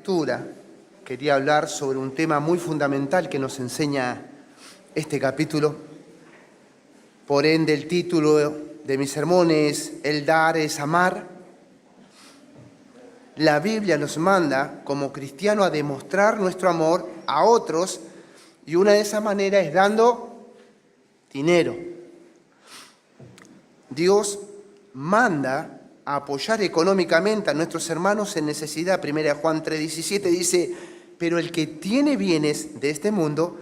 lectura quería hablar sobre un tema muy fundamental que nos enseña este capítulo. Por ende, el título de mi sermón es El dar es amar. La Biblia nos manda como cristianos a demostrar nuestro amor a otros y una de esas maneras es dando dinero. Dios manda a apoyar económicamente a nuestros hermanos en necesidad. 1 Juan 3:17 dice, pero el que tiene bienes de este mundo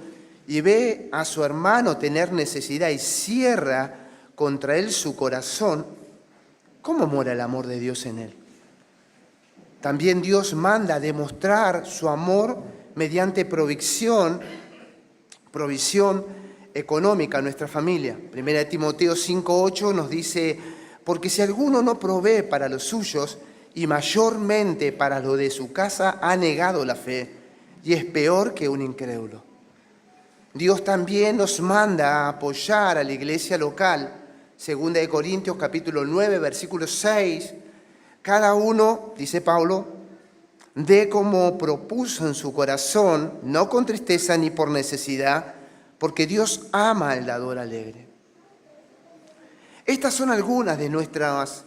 y ve a su hermano tener necesidad y cierra contra él su corazón, ¿cómo mora el amor de Dios en él? También Dios manda a demostrar su amor mediante provisión económica a nuestra familia. 1 Timoteo 5:8 nos dice, porque si alguno no provee para los suyos y mayormente para lo de su casa, ha negado la fe y es peor que un incrédulo. Dios también nos manda a apoyar a la iglesia local. 2 Corintios capítulo 9, versículo 6. Cada uno, dice Pablo, dé como propuso en su corazón, no con tristeza ni por necesidad, porque Dios ama al dador alegre. Estas son algunas de nuestras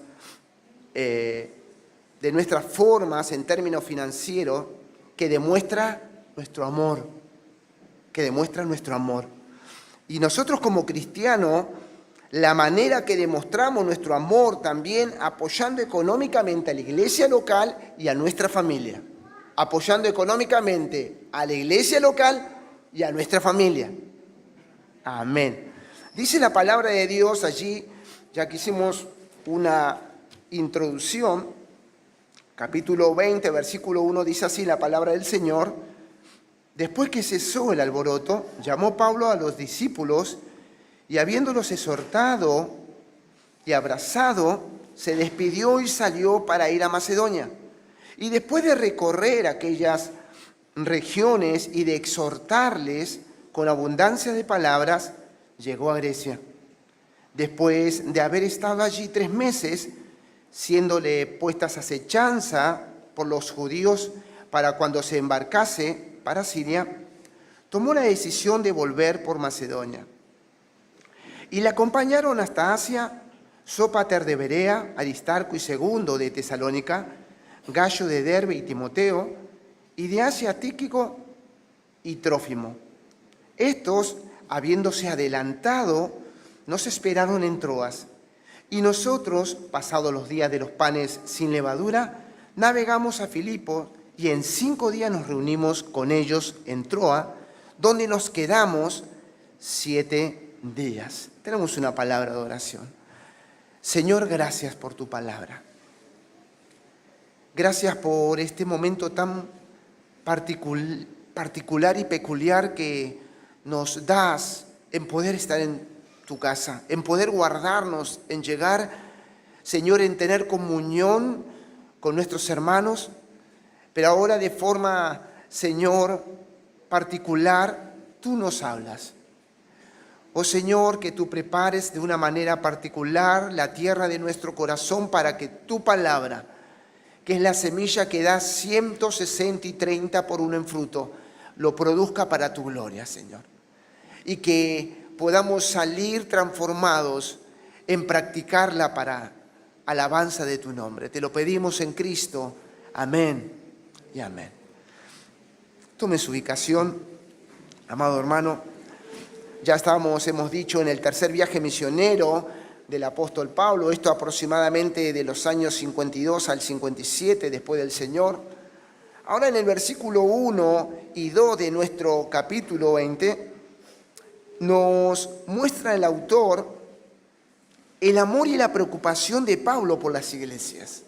formas en términos financieros que demuestra nuestro amor, Y nosotros como cristianos, la manera que demostramos nuestro amor también apoyando económicamente a la iglesia local y a nuestra familia. Apoyando económicamente a la iglesia local y a nuestra familia. Amén. Dice la palabra de Dios allí, ya que hicimos una introducción, capítulo 20, versículo 1, dice así la palabra del Señor. Después que cesó el alboroto, llamó Pablo a los discípulos y habiéndolos exhortado y abrazado, se despidió y salió para ir a Macedonia. Y después de recorrer aquellas regiones y de exhortarles con abundancia de palabras, llegó a Grecia. Después de haber estado allí 3 meses, siéndole puestas acechanza por los judíos para cuando se embarcase para Siria, tomó la decisión de volver por Macedonia. Y le acompañaron hasta Asia Sópater de Berea, Aristarco y Segundo de Tesalónica, Gallo de Derbe y Timoteo, y de Asia Tíquico y Trófimo. Estos, habiéndose adelantado, nos esperaron en Troas, y nosotros, pasados los días de los panes sin levadura, navegamos a Filipo, y en 5 días nos reunimos con ellos en Troa, donde nos quedamos 7 días. Tenemos una palabra de oración. Señor, gracias por tu palabra. Gracias por este momento tan particular y peculiar que nos das en poder estar en tu casa, en poder guardarnos, en llegar, Señor, en tener comunión con nuestros hermanos, pero ahora de forma, Señor, particular, tú nos hablas. Oh Señor, que tú prepares de una manera particular la tierra de nuestro corazón para que tu palabra, que es la semilla que da 160 y 30 por uno en fruto, lo produzca para tu gloria, Señor. Y que podamos salir transformados en practicarla para alabanza de tu nombre. Te lo pedimos en Cristo. Amén y amén. Tome su ubicación, amado hermano. Ya hemos dicho, en el tercer viaje misionero del apóstol Pablo, esto aproximadamente de los años 52 al 57 después del Señor. Ahora en el versículo 1 y 2 de nuestro capítulo 20, nos muestra el autor el amor y la preocupación de Pablo por las iglesias.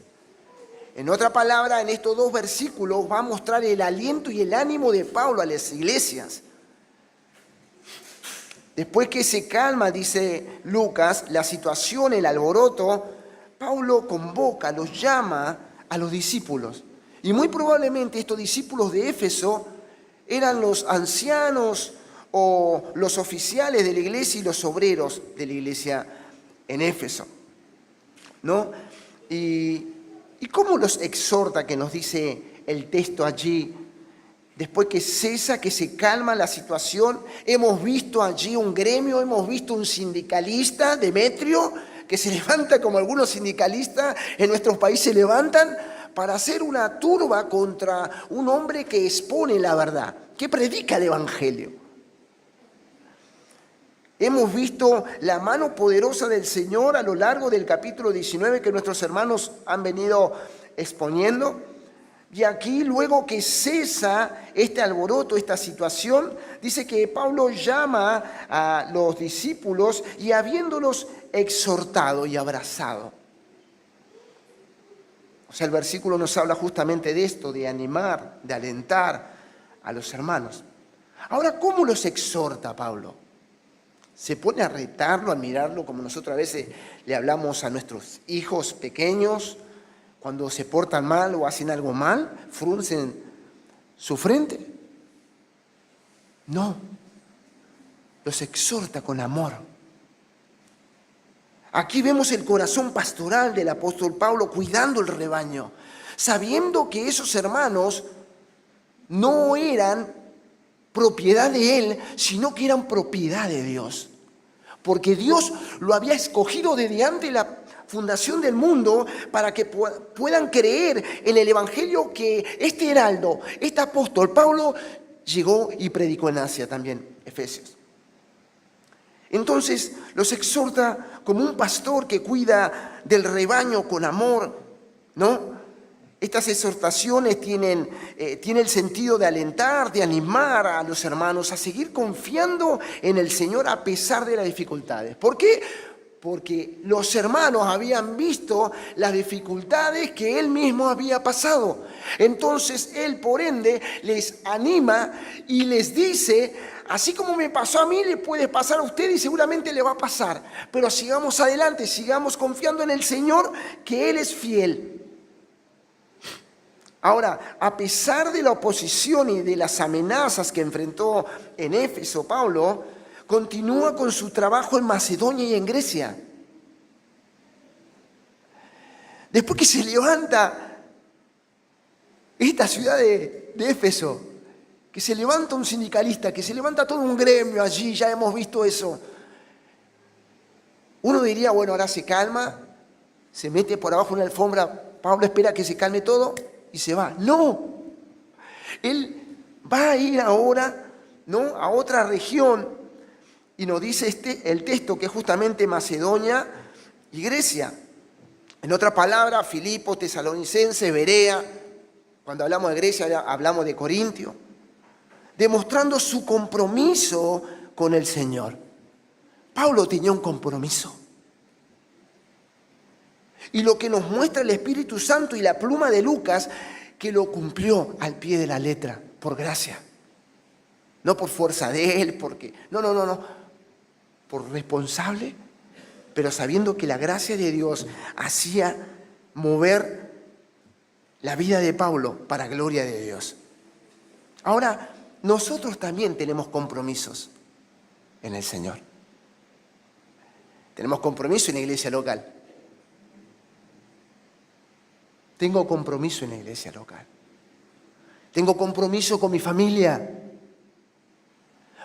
En otra palabra, en estos 2 versículos va a mostrar el aliento y el ánimo de Pablo a las iglesias. Después que se calma, dice Lucas, la situación, el alboroto, Pablo convoca, los llama a los discípulos. Y muy probablemente estos discípulos de Éfeso eran los ancianos o los oficiales de la iglesia y los obreros de la iglesia en Éfeso, ¿no? ¿Y cómo los exhorta, que nos dice el texto allí. Después que cesa, que se calma la situación, hemos visto allí un gremio, hemos visto un sindicalista, Demetrio, que se levanta como algunos sindicalistas en nuestros países se levantan para hacer una turba contra un hombre que expone la verdad, que predica el Evangelio. Hemos visto la mano poderosa del Señor a lo largo del capítulo 19 que nuestros hermanos han venido exponiendo. Y aquí, luego que cesa este alboroto, esta situación, dice que Pablo llama a los discípulos y habiéndolos exhortado y abrazado. O sea, el versículo nos habla justamente de esto, de animar, de alentar a los hermanos. Ahora, ¿cómo los exhorta Pablo? ¿Se pone a retarlo, a mirarlo como nosotros a veces le hablamos a nuestros hijos pequeños? Cuando se portan mal o hacen algo mal, fruncen su frente. No, los exhorta con amor. Aquí vemos el corazón pastoral del apóstol Pablo cuidando el rebaño, sabiendo que esos hermanos no eran propiedad de él, sino que eran propiedad de Dios. Porque Dios lo había escogido desde antes de la fundación del mundo para que puedan creer en el Evangelio que este heraldo, este apóstol Pablo llegó y predicó en Asia también, Efesios. Entonces los exhorta como un pastor que cuida del rebaño con amor, ¿no? Estas exhortaciones tienen el sentido de alentar, de animar a los hermanos a seguir confiando en el Señor a pesar de las dificultades. ¿Por qué? Porque los hermanos habían visto las dificultades que él mismo había pasado. Entonces él, por ende, les anima y les dice, así como me pasó a mí, le puede pasar a usted y seguramente le va a pasar. Pero sigamos adelante, sigamos confiando en el Señor, que Él es fiel. Ahora, a pesar de la oposición y de las amenazas que enfrentó en Éfeso Pablo, continúa con su trabajo en Macedonia y en Grecia. Después que se levanta esta ciudad de Éfeso, que se levanta un sindicalista, que se levanta todo un gremio allí, ya hemos visto eso. Uno diría, bueno, ahora se calma, se mete por abajo una alfombra, Pablo espera que se calme todo y se va. No, él va a ir ahora, ¿no?, a otra región. Y nos dice el texto que es justamente Macedonia y Grecia. En otra palabra, Filipos, Tesalonicenses, Berea. Cuando hablamos de Grecia hablamos de Corintio. Demostrando su compromiso con el Señor. Pablo tenía un compromiso. Y lo que nos muestra el Espíritu Santo y la pluma de Lucas, que lo cumplió al pie de la letra, por gracia. No por fuerza de él, porque... No. Por responsable, pero sabiendo que la gracia de Dios hacía mover la vida de Pablo para gloria de Dios. Ahora, nosotros también tenemos compromisos en el Señor. Tenemos compromiso en la iglesia local. Tengo compromiso en la iglesia local. Tengo compromiso con mi familia.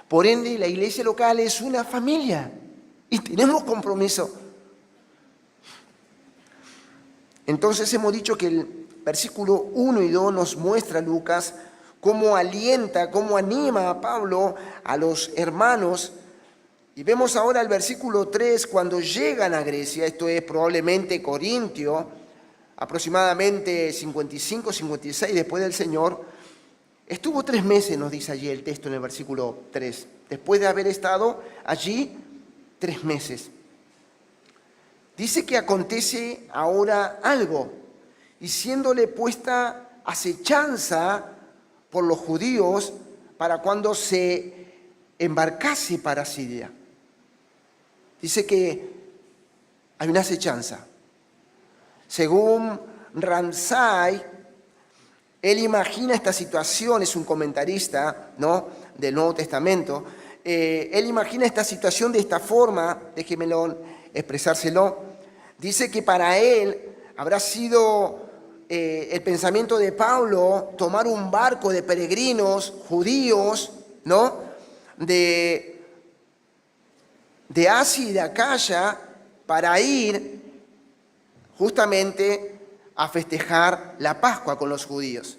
Por ende, la iglesia local es una familia y tenemos compromiso. Entonces hemos dicho que el versículo 1 y 2 nos muestra, Lucas, cómo alienta, cómo anima a Pablo, a los hermanos. Y vemos ahora el versículo 3, cuando llegan a Grecia, esto es probablemente Corintio, aproximadamente 55, 56 después del Señor. Estuvo 3 meses, nos dice allí el texto en el versículo 3. Después de haber estado allí 3 meses. Dice que acontece ahora algo, y siéndole puesta acechanza por los judíos para cuando se embarcase para Siria. Dice que hay una acechanza. Según Ramsay, él imagina esta situación, es un comentarista, ¿no?, del Nuevo Testamento. Él imagina esta situación de esta forma, déjemelo expresárselo. Dice que para él habrá sido el pensamiento de Pablo, tomar un barco de peregrinos judíos, ¿no? De Asia y de Acaya para ir justamente a festejar la Pascua con los judíos.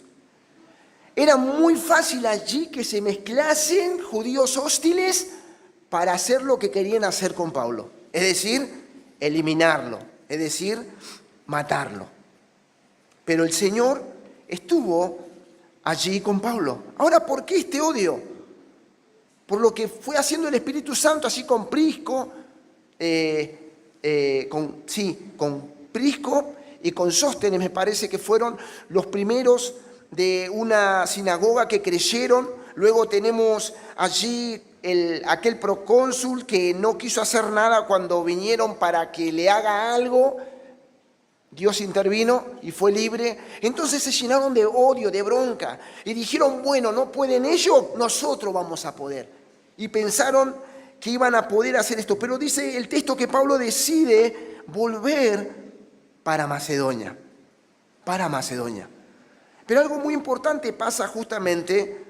Era muy fácil allí que se mezclasen judíos hostiles para hacer lo que querían hacer con Pablo, es decir, eliminarlo, es decir, matarlo. Pero el Señor estuvo allí con Pablo. Ahora, ¿por qué este odio? Por lo que fue haciendo el Espíritu Santo, así con Prisco, con Prisco y con Sóstenes, me parece que fueron los primeros de una sinagoga que creyeron. Luego tenemos allí aquel procónsul que no quiso hacer nada cuando vinieron para que le haga algo. Dios intervino y fue libre. Entonces se llenaron de odio, de bronca, y dijeron, bueno, no pueden ellos, nosotros vamos a poder. Y pensaron que iban a poder hacer esto. Pero dice el texto que Pablo decide volver para Macedonia. Para Macedonia. Pero algo muy importante pasa justamente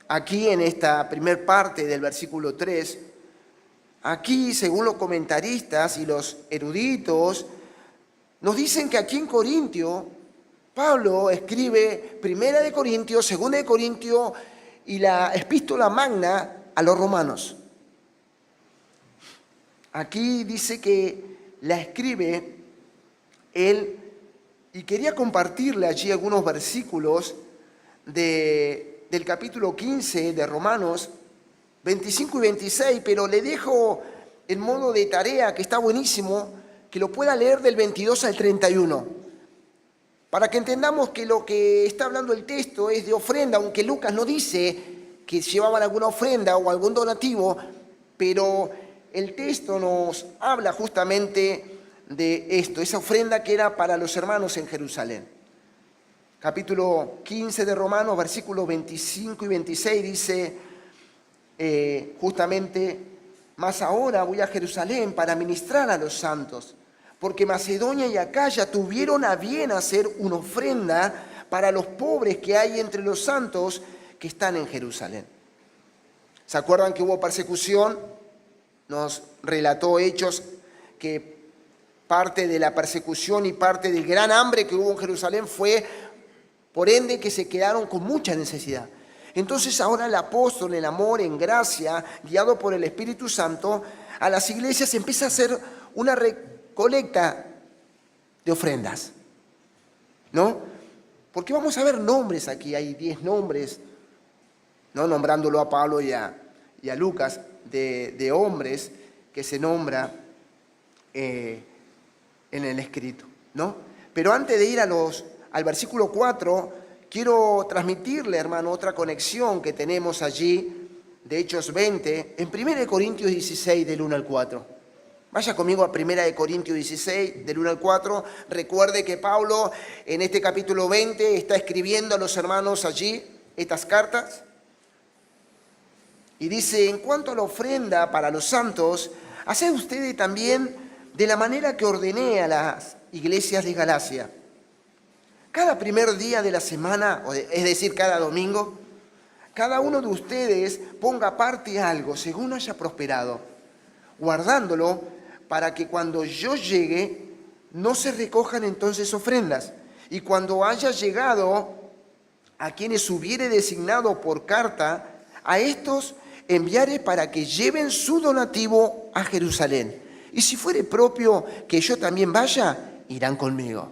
aquí en esta primer parte del versículo 3. Aquí, según los comentaristas y los eruditos, nos dicen que aquí en Corintio, Pablo escribe Primera de Corintios, Segunda de Corintios y la Epístola Magna a los romanos. Aquí dice que la escribe él, y quería compartirle allí algunos versículos del capítulo 15 de Romanos, 25 y 26, pero le dejo en modo de tarea, que está buenísimo, que lo pueda leer del 22 al 31, para que entendamos que lo que está hablando el texto es de ofrenda, aunque Lucas no dice que llevaban alguna ofrenda o algún donativo, pero el texto nos habla justamente de esto, esa ofrenda que era para los hermanos en Jerusalén. Capítulo 15 de Romanos, versículos 25 y 26 dice justamente, mas ahora voy a Jerusalén para ministrar a los santos, porque Macedonia y Acaya tuvieron a bien hacer una ofrenda para los pobres que hay entre los santos que están en Jerusalén. ¿Se acuerdan que hubo persecución? Nos relató Hechos que parte de la persecución y parte del gran hambre que hubo en Jerusalén fue, por ende, que se quedaron con mucha necesidad. Entonces ahora el apóstol, en amor, en gracia, guiado por el Espíritu Santo, a las iglesias empieza a hacer una recolecta de ofrendas, ¿no? Porque vamos a ver nombres aquí, hay 10 nombres, ¿no? Nombrándolo a Pablo y a Lucas, de hombres que se nombra en el escrito, ¿no? Pero antes de ir al versículo 4, quiero transmitirle, hermano, otra conexión que tenemos allí, de Hechos 20, en 1 Corintios 16, del 1 al 4. Vaya conmigo a 1 Corintios 16, del 1 al 4. Recuerde que Pablo, en este capítulo 20, está escribiendo a los hermanos allí estas cartas. Y dice, en cuanto a la ofrenda para los santos, haced ustedes también de la manera que ordené a las iglesias de Galacia. Cada primer día de la semana, es decir, cada domingo, cada uno de ustedes ponga aparte algo según haya prosperado, guardándolo para que cuando yo llegue no se recojan entonces ofrendas. Y cuando haya llegado a quienes hubiere designado por carta, a estos enviaré para que lleven su donativo a Jerusalén. Y si fuere propio que yo también vaya, irán conmigo.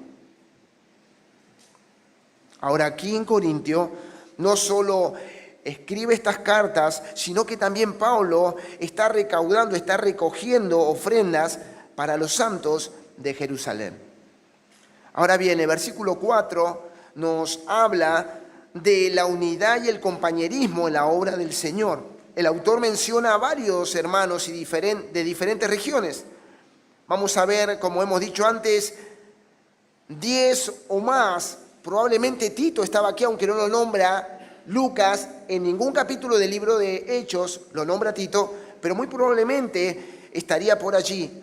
Ahora aquí en Corintio no solo escribe estas cartas, sino que también Pablo está recaudando, está recogiendo ofrendas para los santos de Jerusalén. Ahora bien, el versículo 4 nos habla de la unidad y el compañerismo en la obra del Señor. El autor menciona a varios hermanos de diferentes regiones. Vamos a ver, como hemos dicho antes, 10 o más. Probablemente Tito estaba aquí, aunque no lo nombra Lucas. En ningún capítulo del libro de Hechos lo nombra Tito, pero muy probablemente estaría por allí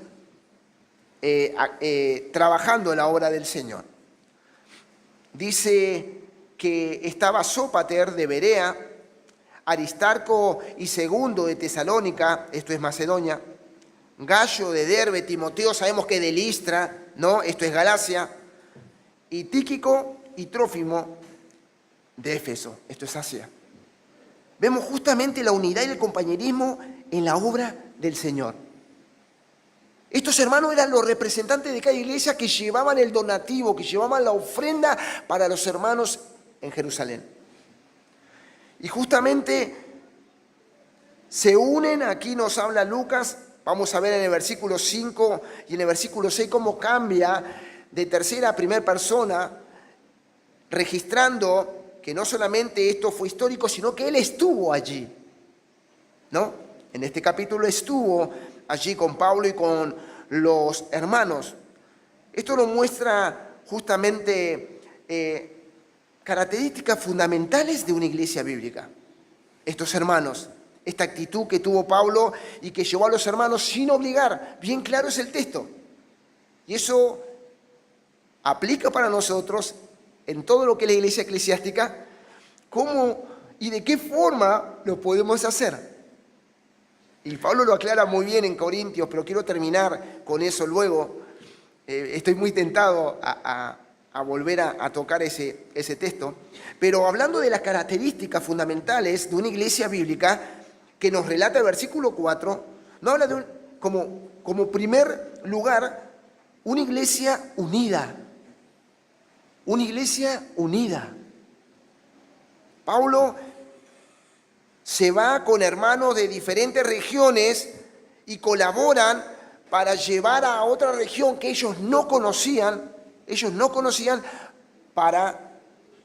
trabajando en la obra del Señor. Dice que estaba Sópater de Berea, Aristarco y Segundo de Tesalónica, esto es Macedonia, Gallo de Derbe, Timoteo, sabemos que de Listra, ¿no? Esto es Galacia, y Tíquico y Trófimo de Éfeso, esto es Asia. Vemos justamente la unidad y el compañerismo en la obra del Señor. Estos hermanos eran los representantes de cada iglesia que llevaban el donativo, que llevaban la ofrenda para los hermanos en Jerusalén. Y justamente se unen, aquí nos habla Lucas, vamos a ver en el versículo 5 y en el versículo 6 cómo cambia de tercera a primera persona, registrando que no solamente esto fue histórico, sino que él estuvo allí, ¿no? En este capítulo estuvo allí con Pablo y con los hermanos. Esto nos muestra justamente características fundamentales de una iglesia bíblica. Estos hermanos, esta actitud que tuvo Pablo y que llevó a los hermanos sin obligar, bien claro es el texto. Y eso aplica para nosotros en todo lo que es la iglesia eclesiástica, cómo y de qué forma lo podemos hacer. Y Pablo lo aclara muy bien en Corintios, pero quiero terminar con eso luego. Estoy muy tentado a volver a tocar ese texto. Pero hablando de las características fundamentales de una iglesia bíblica, que nos relata el versículo 4, no habla de como primer lugar, una iglesia unida. Una iglesia unida. Pablo se va con hermanos de diferentes regiones y colaboran para llevar a otra región que ellos no conocían para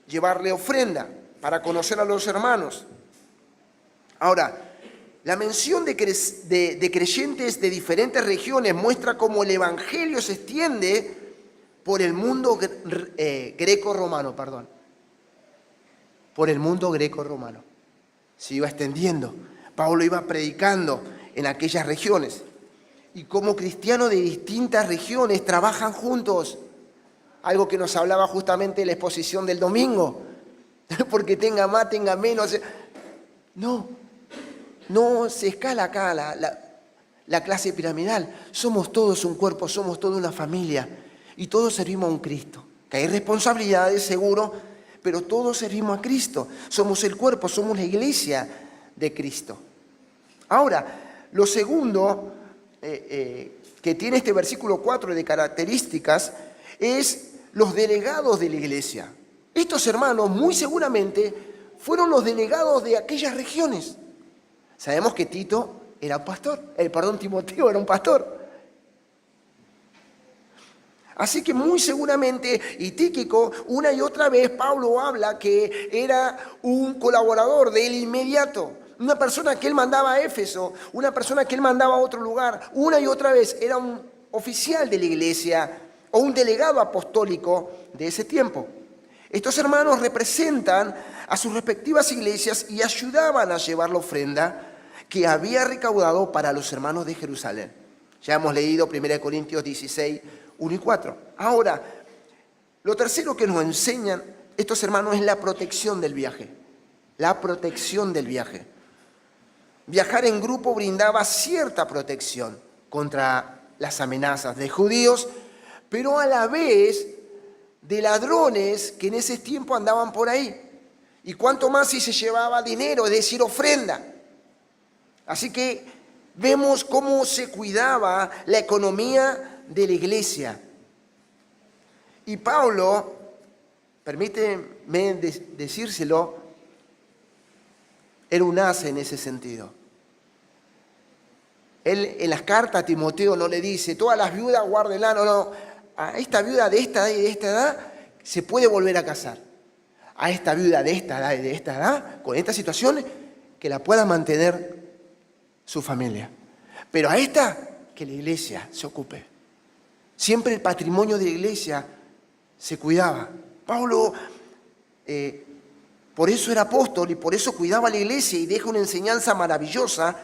llevarle ofrenda, para conocer a los hermanos. Ahora, la mención de creyentes de diferentes regiones muestra cómo el evangelio se extiende por el mundo greco-romano, por el mundo greco-romano. Se iba extendiendo. Pablo iba predicando en aquellas regiones. Y como cristianos de distintas regiones trabajan juntos. Algo que nos hablaba justamente en la exposición del domingo. Porque tenga más, tenga menos. No se escala acá la clase piramidal. Somos todos un cuerpo, somos toda una familia. Y todos servimos a un Cristo. Que hay responsabilidades, seguro, pero todos servimos a Cristo. Somos el cuerpo, somos la iglesia de Cristo. Ahora, lo segundo que tiene este versículo 4 de características es los delegados de la iglesia. Estos hermanos muy seguramente fueron los delegados de aquellas regiones. Sabemos que Timoteo era un pastor. Así que muy seguramente, y Tíquico, una y otra vez Pablo habla que era un colaborador de él inmediato, una persona que él mandaba a Éfeso, una persona que él mandaba a otro lugar, una y otra vez era un oficial de la iglesia o un delegado apostólico de ese tiempo. Estos hermanos representan a sus respectivas iglesias y ayudaban a llevar la ofrenda que había recaudado para los hermanos de Jerusalén. Ya hemos leído 1 Corintios 16, 1 y 4. Ahora, lo tercero que nos enseñan estos hermanos es la protección del viaje. La protección del viaje. Viajar en grupo brindaba cierta protección contra las amenazas de judíos, pero a la vez de ladrones que en ese tiempo andaban por ahí. Y cuanto más si se llevaba dinero, es decir, ofrenda. Así que vemos cómo se cuidaba la economía de la iglesia. Y Pablo, permíteme decírselo, era un as en ese sentido. Él en las cartas a Timoteo no le dice, todas las viudas guárdenla, no, a esta viuda de esta edad y de esta edad se puede volver a casar. A esta viuda de esta edad y de esta edad, con esta situación, que la pueda mantener su familia. Pero a esta, que la iglesia se ocupe. Siempre el patrimonio de la iglesia se cuidaba. Pablo, por eso era apóstol y por eso cuidaba a la iglesia y deja una enseñanza maravillosa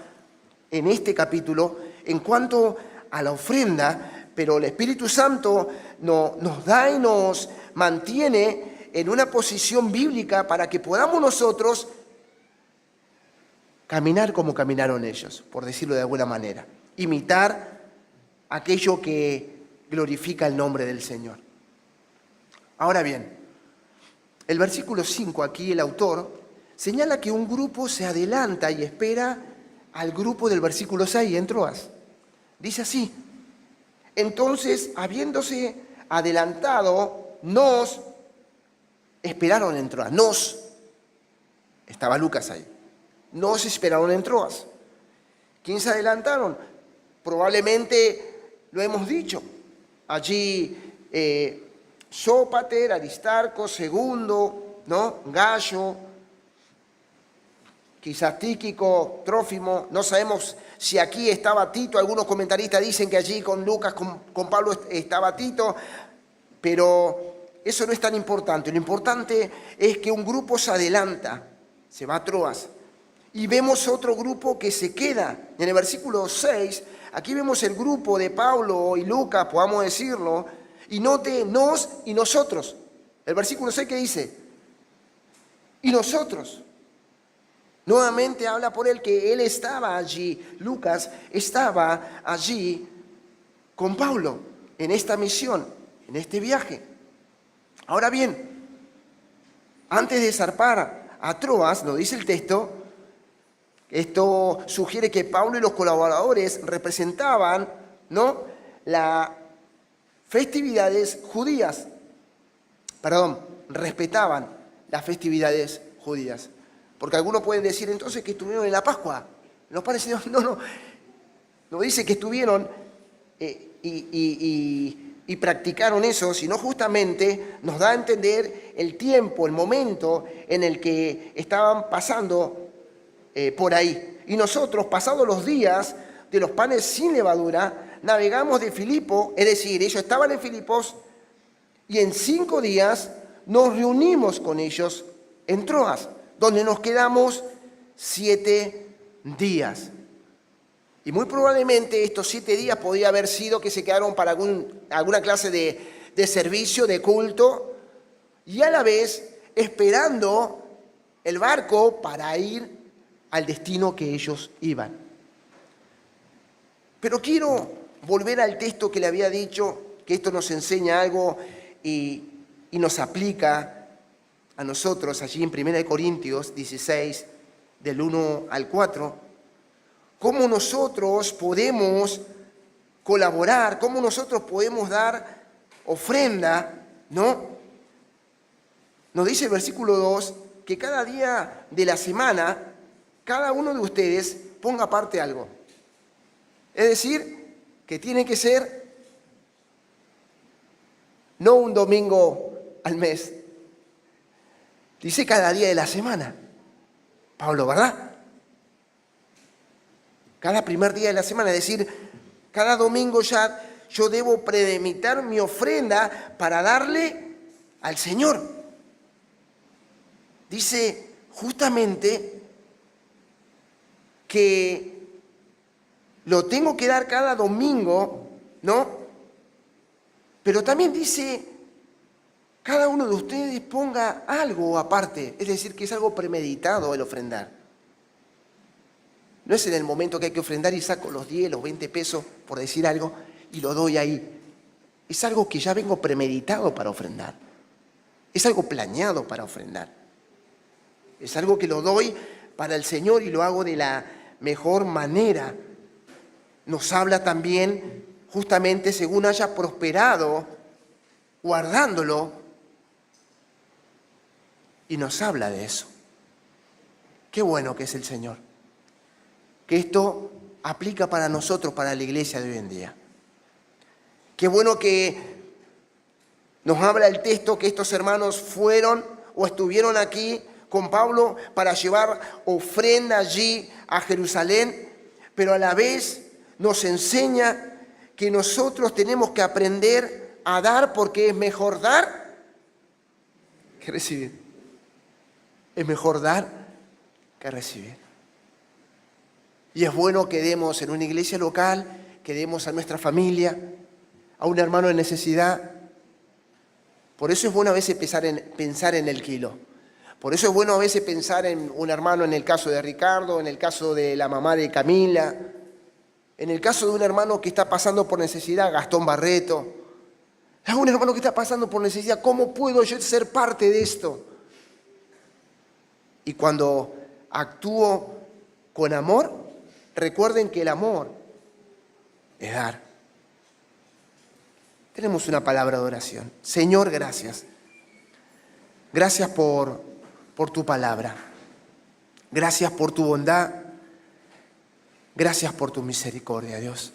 en este capítulo en cuanto a la ofrenda, pero el Espíritu Santo nos da y nos mantiene en una posición bíblica para que podamos nosotros caminar como caminaron ellos, por decirlo de alguna manera. Imitar aquello que glorifica el nombre del Señor. Ahora bien, el versículo 5 aquí el autor señala que un grupo se adelanta y espera al grupo del versículo 6 en Troas. Dice así: entonces, habiéndose adelantado, nos esperaron en Troas. Estaba Lucas ahí. Nos esperaron en Troas. ¿Quién se adelantaron? Probablemente lo hemos dicho. Allí Sópater, Aristarco, Segundo, ¿no? Gallo, quizás Tíquico, Trófimo. No sabemos si aquí estaba Tito. Algunos comentaristas dicen que allí con Lucas, con Pablo estaba Tito, pero eso no es tan importante. Lo importante es que un grupo se adelanta, se va a Troas, y vemos otro grupo que se queda. En el versículo 6, aquí vemos el grupo de Pablo y Lucas, podamos decirlo, y note nos y nosotros. El versículo 6, ¿qué dice? Y nosotros. Nuevamente habla por él que él estaba allí, Lucas estaba allí con Pablo en esta misión, en este viaje. Ahora bien, antes de zarpar a Troas, nos dice el texto, esto sugiere que Pablo y los colaboradores representaban, ¿no?, las festividades judías. Respetaban las festividades judías. Porque algunos pueden decir entonces que estuvieron en la Pascua. ¿Nos parece? No dice que estuvieron y practicaron eso, sino justamente nos da a entender el tiempo, el momento en el que estaban pasando por ahí. Y nosotros, pasados los días de los panes sin levadura, navegamos de Filipo, es decir, ellos estaban en Filipos, y en 5 días nos reunimos con ellos en Troas, donde nos quedamos 7 días. Y muy probablemente estos 7 días podía haber sido que se quedaron para alguna clase de servicio, de culto, y a la vez esperando el barco para ir al destino que ellos iban. Pero quiero volver al texto que le había dicho, que esto nos enseña algo y nos aplica a nosotros allí en 1 Corintios 16, del 1 al 4, cómo nosotros podemos colaborar, cómo nosotros podemos dar ofrenda, ¿no? Nos dice el versículo 2 que cada día de la semana, cada uno de ustedes ponga aparte algo. Es decir, que tiene que ser no un domingo al mes. Dice cada día de la semana. Pablo, ¿verdad? Cada primer día de la semana, es decir, cada domingo ya yo debo premeditar mi ofrenda para darle al Señor. Dice justamente que lo tengo que dar cada domingo, ¿no? Pero también dice, cada uno de ustedes ponga algo aparte, es decir, que es algo premeditado el ofrendar. No es en el momento que hay que ofrendar y saco los 10, los 20 pesos, por decir algo, y lo doy ahí. Es algo que ya vengo premeditado para ofrendar. Es algo planeado para ofrendar. Es algo que lo doy para el Señor y lo hago de la mejor manera. Nos habla también, justamente, según haya prosperado, guardándolo, y nos habla de eso. Qué bueno que es el Señor. Que esto aplica para nosotros, para la iglesia de hoy en día. Qué bueno que nos habla el texto que estos hermanos fueron o estuvieron aquí con Pablo para llevar ofrenda allí a Jerusalén, pero a la vez nos enseña que nosotros tenemos que aprender a dar porque es mejor dar que recibir. Es mejor dar que recibir. Y es bueno que demos en una iglesia local, que demos a nuestra familia, a un hermano en necesidad. Por eso es bueno a veces pensar en el kilo. Por eso es bueno a veces pensar en un hermano, en el caso de Ricardo, en el caso de la mamá de Camila, en el caso de un hermano que está pasando por necesidad, Gastón Barreto. Hay un hermano que está pasando por necesidad, ¿cómo puedo yo ser parte de esto? Y cuando actúo con amor, recuerden que el amor es dar. Tenemos una palabra de oración. Señor, gracias. Gracias por tu palabra. Gracias por tu bondad. Gracias por tu misericordia, Dios.